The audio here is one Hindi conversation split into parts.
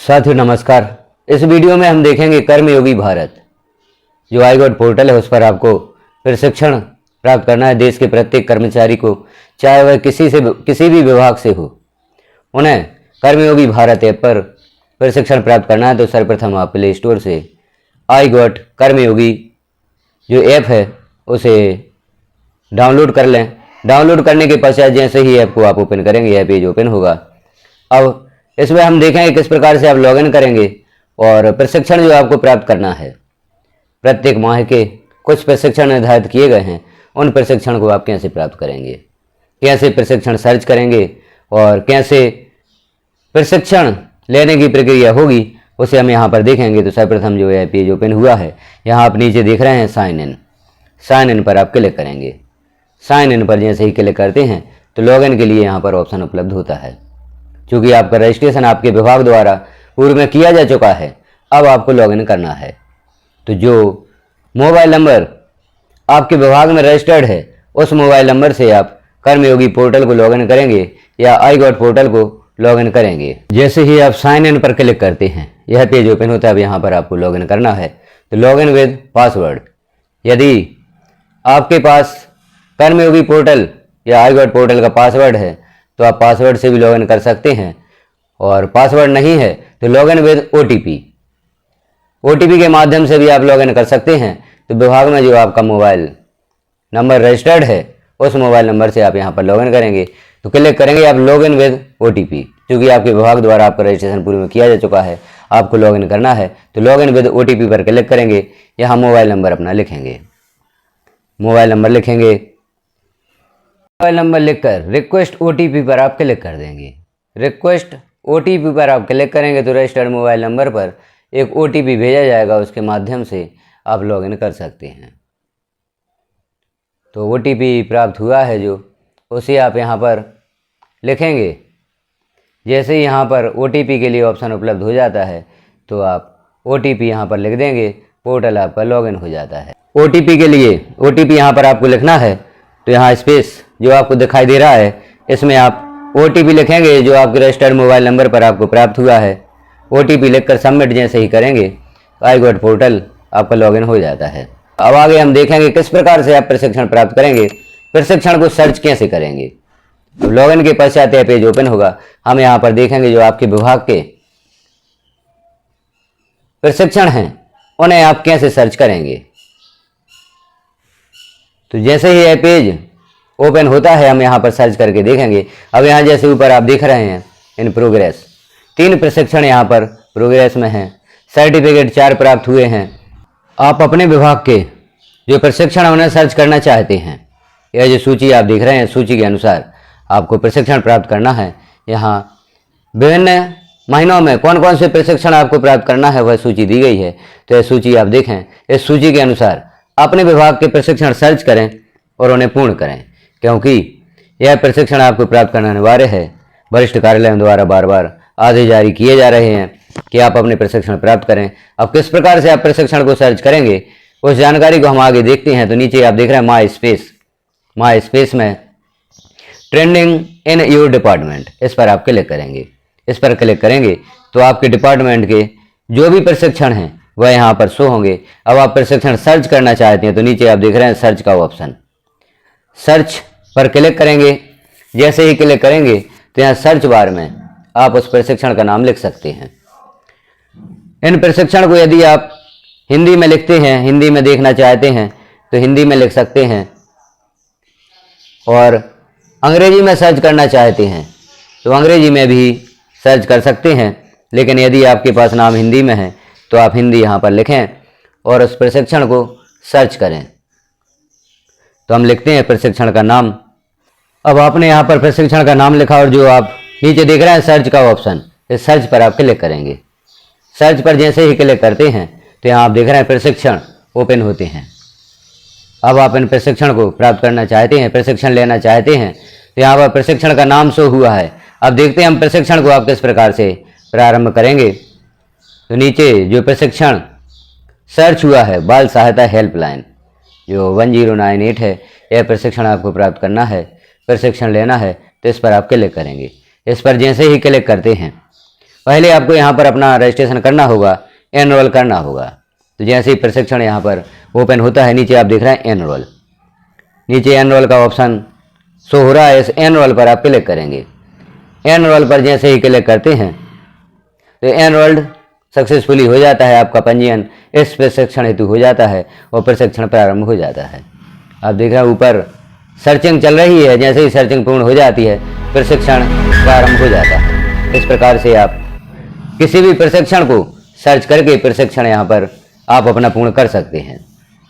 साथियों नमस्कार। इस वीडियो में हम देखेंगे कर्मयोगी भारत जो iGOT पोर्टल है उस पर आपको प्रशिक्षण प्राप्त करना है। देश के प्रत्येक कर्मचारी को, चाहे वह किसी भी विभाग से हो, उन्हें कर्मयोगी भारत ऐप पर प्रशिक्षण प्राप्त करना है। तो सर्वप्रथम आप प्ले स्टोर से iGOT कर्मयोगी जो ऐप है उसे डाउनलोड कर लें। डाउनलोड करने के पश्चात जैसे ही ऐप को आप ओपन करेंगे यह पेज ओपन होगा। अब इसमें हम देखेंगे किस प्रकार से आप लॉगिन करेंगे और प्रशिक्षण जो आपको प्राप्त करना है। प्रत्येक माह के कुछ प्रशिक्षण निर्धारित किए गए हैं, उन प्रशिक्षण को आप कैसे प्राप्त करेंगे, कैसे प्रशिक्षण सर्च करेंगे और कैसे प्रशिक्षण लेने की प्रक्रिया होगी उसे हम यहाँ पर देखेंगे। तो सर्वप्रथम जो है पेज ओपन हुआ है, यहाँ आप नीचे देख रहे हैं साइन इन पर आप क्लिक करेंगे। साइन इन पर जैसे ही क्लिक करते हैं तो लॉगिन के लिए यहाँ पर ऑप्शन उपलब्ध होता है। क्योंकि आपका रजिस्ट्रेशन आपके विभाग द्वारा पूर्व में किया जा चुका है, अब आपको लॉगिन करना है। तो जो मोबाइल नंबर आपके विभाग में रजिस्टर्ड है उस मोबाइल नंबर से आप कर्मयोगी पोर्टल को लॉगिन करेंगे या iGOT पोर्टल को लॉगिन करेंगे। जैसे ही आप साइन इन पर क्लिक करते हैं यह पेज ओपन होता है। अब यहाँ पर आपको लॉगिन करना है। तो लॉगिन विद पासवर्ड, यदि आपके पास कर्मयोगी पोर्टल या iGOT पोर्टल का पासवर्ड है तो आप पासवर्ड से भी लॉगिन कर सकते हैं, और पासवर्ड नहीं है तो लॉगिन विद ओटीपी के माध्यम से भी आप लॉगिन कर सकते हैं। तो विभाग में जो आपका मोबाइल नंबर रजिस्टर्ड है उस मोबाइल नंबर से आप यहाँ पर लॉगिन करेंगे। तो क्लिक करेंगे आप लॉगिन विद ओटीपी, क्योंकि आपके विभाग द्वारा आपका रजिस्ट्रेशन पूर्व में किया जा चुका है, आपको लॉगिन करना है। तो लॉगिन विद ओटीपी पर क्लिक करेंगे। यहाँ मोबाइल नंबर अपना लिखेंगे। मोबाइल नंबर लिखकर रिक्वेस्ट ओटीपी पर आप क्लिक कर देंगे। रिक्वेस्ट ओटीपी पर आप क्लिक करेंगे तो रजिस्टर्ड मोबाइल नंबर पर एक ओटीपी भेजा जाएगा, उसके माध्यम से आप लॉगिन कर सकते हैं। तो ओटीपी प्राप्त हुआ है जो, उसे आप यहाँ पर लिखेंगे। जैसे ही यहाँ पर ओटीपी के लिए ऑप्शन उपलब्ध हो जाता है तो आप ओटीपी यहाँ पर लिख देंगे, पोर्टल आपका लॉगिन हो जाता है। ओटीपी के लिए ओटीपी यहाँ पर आपको लिखना है। तो यहाँ स्पेस जो आपको दिखाई दे रहा है इसमें आप ओटीपी लिखेंगे जो आपके रजिस्टर्ड मोबाइल नंबर पर आपको प्राप्त हुआ है। ओटीपी लिखकर सबमिट जैसे ही करेंगे iGOT पोर्टल आपका लॉगिन हो जाता है। अब आगे हम देखेंगे किस प्रकार से आप प्रशिक्षण प्राप्त करेंगे, प्रशिक्षण को सर्च कैसे करेंगे। तो लॉगिन के पश्चात यह पेज ओपन होगा। हम यहाँ पर देखेंगे जो आपके विभाग के प्रशिक्षण हैं उन्हें आप कैसे सर्च करेंगे। तो जैसे ही यह पेज ओपन होता है हम यहाँ पर सर्च करके देखेंगे। अब यहाँ जैसे ऊपर आप देख रहे हैं इन प्रोग्रेस 3 प्रशिक्षण यहाँ पर प्रोग्रेस में हैं। सर्टिफिकेट 4 प्राप्त हुए हैं। आप अपने विभाग के जो प्रशिक्षण उन्हें सर्च करना चाहते हैं, यह जो सूची आप देख रहे हैं, सूची के अनुसार आपको प्रशिक्षण प्राप्त करना है। यहाँ विभिन्न महीनों में कौन कौन से प्रशिक्षण आपको प्राप्त करना है वह सूची दी गई है। तो यह सूची आप देखें, इस सूची के अनुसार अपने विभाग के प्रशिक्षण सर्च करें और उन्हें पूर्ण करें, क्योंकि यह प्रशिक्षण आपको प्राप्त करना अनिवार्य है। वरिष्ठ कार्यालयों द्वारा बार बार आदेश जारी किए जा रहे हैं कि आप अपने प्रशिक्षण प्राप्त करें। अब किस प्रकार से आप प्रशिक्षण को सर्च करेंगे उस जानकारी को हम आगे देखते हैं। तो नीचे आप देख रहे हैं माई स्पेस में ट्रेंडिंग इन योर डिपार्टमेंट, इस पर आप क्लिक करेंगे। इस पर क्लिक करेंगे तो आपके डिपार्टमेंट के जो भी प्रशिक्षण हैं वह यहाँ पर शो होंगे। अब आप प्रशिक्षण सर्च करना चाहते हैं तो नीचे आप देख रहे हैं सर्च का ऑप्शन, सर्च पर क्लिक करेंगे। जैसे ही क्लिक करेंगे तो यहाँ सर्च बार में आप उस प्रशिक्षण का नाम लिख सकते हैं। इन प्रशिक्षण को यदि आप हिंदी में लिखते हैं, हिंदी में देखना चाहते हैं तो हिंदी में लिख सकते हैं, और अंग्रेजी में सर्च करना चाहते हैं तो अंग्रेजी में भी सर्च कर सकते हैं। लेकिन यदि आपके पास नाम हिंदी में है तो आप हिंदी यहाँ पर लिखें और उस प्रशिक्षण को सर्च करें। तो हम लिखते हैं प्रशिक्षण का नाम। अब आपने यहाँ पर प्रशिक्षण का नाम लिखा और जो आप नीचे देख रहे हैं सर्च का ऑप्शन, इस सर्च पर आप क्लिक करेंगे। सर्च पर जैसे ही क्लिक करते हैं तो यहाँ आप देख रहे हैं प्रशिक्षण ओपन होते हैं। अब आप इन प्रशिक्षण को प्राप्त करना चाहते हैं, प्रशिक्षण लेना चाहते हैं तो यहाँ पर प्रशिक्षण का नाम शो हुआ है। अब देखते हैं हम प्रशिक्षण को आप किस प्रकार से प्रारंभ करेंगे। तो नीचे जो प्रशिक्षण सर्च हुआ है बाल सहायता हेल्पलाइन जो 1098 है, यह प्रशिक्षण आपको प्राप्त करना है, प्रशिक्षण लेना है। तो इस पर आप क्लिक करेंगे। इस पर जैसे ही क्लिक करते हैं पहले आपको यहाँ पर अपना रजिस्ट्रेशन करना होगा, एनरोल करना होगा। तो जैसे ही प्रशिक्षण यहाँ पर ओपन होता है, नीचे आप देख रहे हैं एनरोल, नीचे एनरोल का ऑप्शन शो हो रहा है। इस एनरोल पर आप क्लिक करेंगे। एनरोल पर जैसे ही क्लिक करते हैं तो एनरोल्ड सक्सेसफुली हो जाता है, आपका पंजीयन इस प्रशिक्षण हेतु हो जाता है और प्रशिक्षण प्रारंभ हो जाता है। आप देख रहे हैं ऊपर सर्चिंग चल रही है, जैसे ही सर्चिंग पूर्ण हो जाती है प्रशिक्षण प्रारंभ हो जाता है। इस प्रकार से आप किसी भी प्रशिक्षण को सर्च करके प्रशिक्षण यहाँ पर आप अपना पूर्ण कर सकते हैं।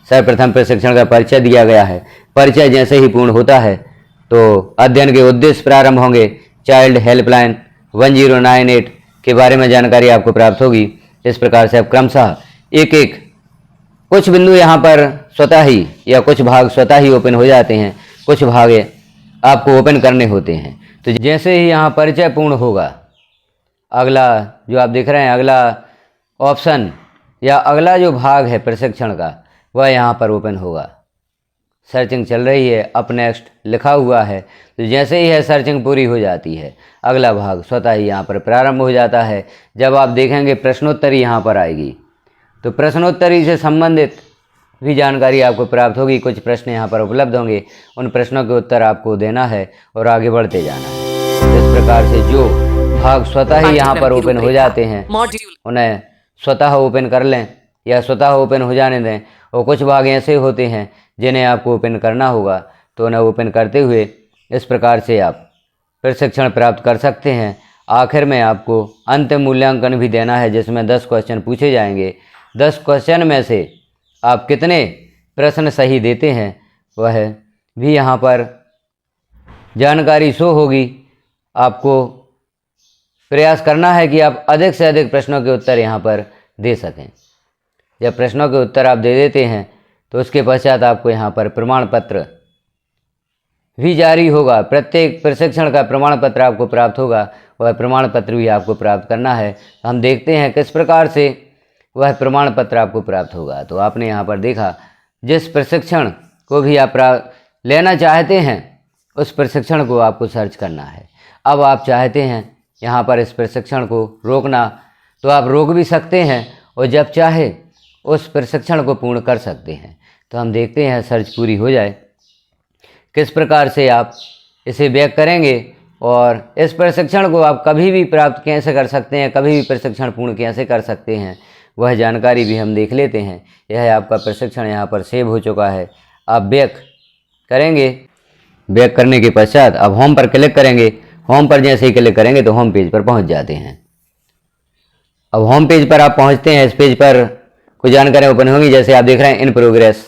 सर्वप्रथम प्रशिक्षण का परिचय दिया गया है। परिचय जैसे ही पूर्ण होता है तो अध्ययन के उद्देश्य प्रारंभ होंगे। चाइल्ड हेल्पलाइन 1098 के बारे में जानकारी आपको प्राप्त होगी। इस प्रकार से आप क्रमशः एक एक कुछ बिंदु यहाँ पर स्वतः ही या कुछ भाग स्वतः ही ओपन हो जाते हैं, कुछ भाग आपको ओपन करने होते हैं। तो जैसे ही यहाँ परिचय पूर्ण होगा, अगला जो आप देख रहे हैं अगला ऑप्शन या अगला जो भाग है प्रशिक्षण का वह यहाँ पर ओपन होगा। सर्चिंग चल रही है, अप नेक्स्ट लिखा हुआ है। तो जैसे ही है सर्चिंग पूरी हो जाती है, अगला भाग स्वतः ही यहाँ पर प्रारंभ हो जाता है। जब आप देखेंगे प्रश्नोत्तरी यहाँ पर आएगी तो प्रश्नोत्तरी से संबंधित भी जानकारी आपको प्राप्त होगी। कुछ प्रश्न यहाँ पर उपलब्ध होंगे, उन प्रश्नों के उत्तर आपको देना है और आगे बढ़ते जाना है। इस प्रकार से जो भाग स्वतः ही यहाँ पर ओपन हो जाते हैं उन्हें स्वतः ओपन कर लें या स्वतः ओपन हो जाने दें। और कुछ भाग ऐसे होते हैं जिन्हें आपको ओपन करना होगा, तो उन्हें ओपन करते हुए इस प्रकार से आप प्रशिक्षण प्राप्त कर सकते हैं। आखिर में आपको अंतिम मूल्यांकन भी देना है, जिसमें 10 क्वेश्चन पूछे जाएंगे। 10 क्वेश्चन में से आप कितने प्रश्न सही देते हैं वह भी यहाँ पर जानकारी शो होगी। आपको प्रयास करना है कि आप अधिक से अधिक प्रश्नों के उत्तर यहाँ पर दे सकें। जब प्रश्नों के उत्तर आप दे देते हैं तो उसके पश्चात आपको यहाँ पर प्रमाण पत्र भी जारी होगा। प्रत्येक प्रशिक्षण का प्रमाण पत्र आपको प्राप्त होगा, वह प्रमाण पत्र भी आपको प्राप्त करना है। हम देखते हैं किस प्रकार से वह प्रमाण पत्र आपको प्राप्त होगा। तो आपने यहाँ पर देखा, जिस प्रशिक्षण को भी आप लेना चाहते हैं उस प्रशिक्षण को आपको सर्च करना है। अब आप चाहते हैं यहाँ पर इस प्रशिक्षण को रोकना तो आप रोक भी सकते हैं और जब चाहे उस प्रशिक्षण को पूर्ण कर सकते हैं। तो हम देखते हैं सर्च पूरी हो जाए किस प्रकार से आप इसे बैक करेंगे और इस प्रशिक्षण को आप कभी भी प्राप्त कैसे कर सकते हैं, कभी भी प्रशिक्षण पूर्ण कैसे कर सकते हैं, वह जानकारी भी हम देख लेते हैं। यह आपका प्रशिक्षण यहाँ पर सेव हो चुका है। आप बैक करेंगे। बैक करने के पश्चात अब होम पर क्लिक करेंगे। होम पर जैसे ही क्लिक करेंगे तो होम पेज पर पहुँच जाते हैं। अब होम पेज पर आप पहुँचते हैं। इस पेज पर कुछ जानकारियाँ ओपन होंगी, जैसे आप देख रहे हैं इन प्रोग्रेस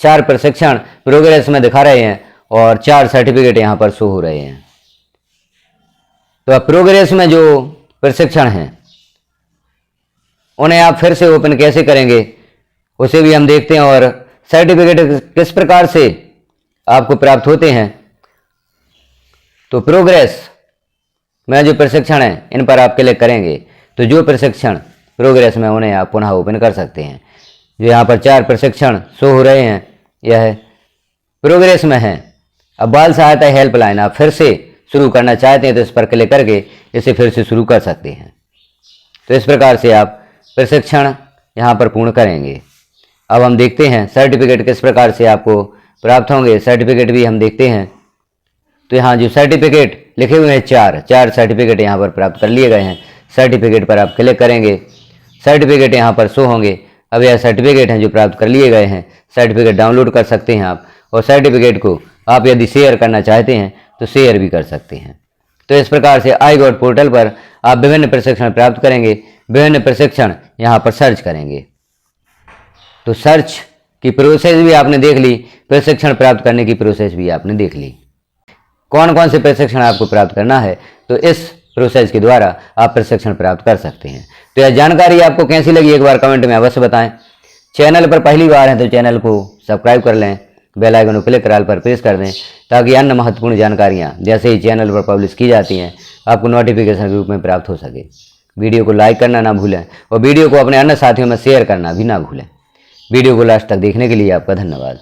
4 प्रशिक्षण प्रोग्रेस में दिखा रहे हैं और 4 सर्टिफिकेट यहाँ पर शो हो रहे हैं। तो अब प्रोग्रेस में जो प्रशिक्षण हैं उन्हें आप फिर से ओपन कैसे करेंगे उसे भी हम देखते हैं और सर्टिफिकेट किस प्रकार से आपको प्राप्त होते हैं। तो प्रोग्रेस में जो प्रशिक्षण है इन पर आप क्लिक करेंगे तो जो प्रशिक्षण प्रोग्रेस में उन्हें आप पुनः ओपन कर सकते हैं। जो यहाँ पर 4 प्रशिक्षण शो हो रहे हैं यह प्रोग्रेस में है। अब बाल सहायता हेल्पलाइन आप फिर से शुरू करना चाहते हैं तो इस पर क्लिक करके इसे फिर से शुरू कर सकते हैं। तो इस प्रकार से आप प्रशिक्षण यहाँ पर पूर्ण करेंगे। अब हम देखते हैं सर्टिफिकेट किस प्रकार से आपको प्राप्त होंगे। सर्टिफिकेट भी हम देखते हैं। तो यहाँ जो सर्टिफिकेट लिखे हुए हैं 4 सर्टिफिकेट यहाँ पर प्राप्त कर लिए गए हैं। सर्टिफिकेट पर आप क्लिक करेंगे, सर्टिफिकेट यहाँ पर शो होंगे। अब यह सर्टिफिकेट हैं जो प्राप्त कर लिए गए हैं। सर्टिफिकेट डाउनलोड कर सकते हैं आप और सर्टिफिकेट को आप यदि शेयर करना चाहते हैं तो शेयर भी कर सकते हैं। तो इस प्रकार से आई गॉट पोर्टल पर आप विभिन्न प्रशिक्षण प्राप्त करेंगे। विभिन्न प्रशिक्षण यहाँ पर सर्च करेंगे। तो सर्च की प्रोसेस भी आपने देख ली, प्रशिक्षण प्राप्त करने की प्रोसेस भी आपने देख ली। कौन कौन से प्रशिक्षण आपको प्राप्त करना है तो इस प्रोसेस के द्वारा आप प्रशिक्षण प्राप्त कर सकते हैं। तो यह जानकारी आपको कैसी लगी एक बार कमेंट में अवश्य बताएं। चैनल पर पहली बार हैं तो चैनल को सब्सक्राइब कर लें, बेल आइकन को क्लिक कर ऑल पर प्रेस कर दें ताकि अन्य महत्वपूर्ण जानकारियां जैसे ही चैनल पर पब्लिश की जाती हैं आपको नोटिफिकेशन के रूप में प्राप्त हो सके। वीडियो को लाइक करना ना भूलें और वीडियो को अपने अन्य साथियों में शेयर करना भी ना भूलें। वीडियो को लास्ट तक देखने के लिए आपका धन्यवाद।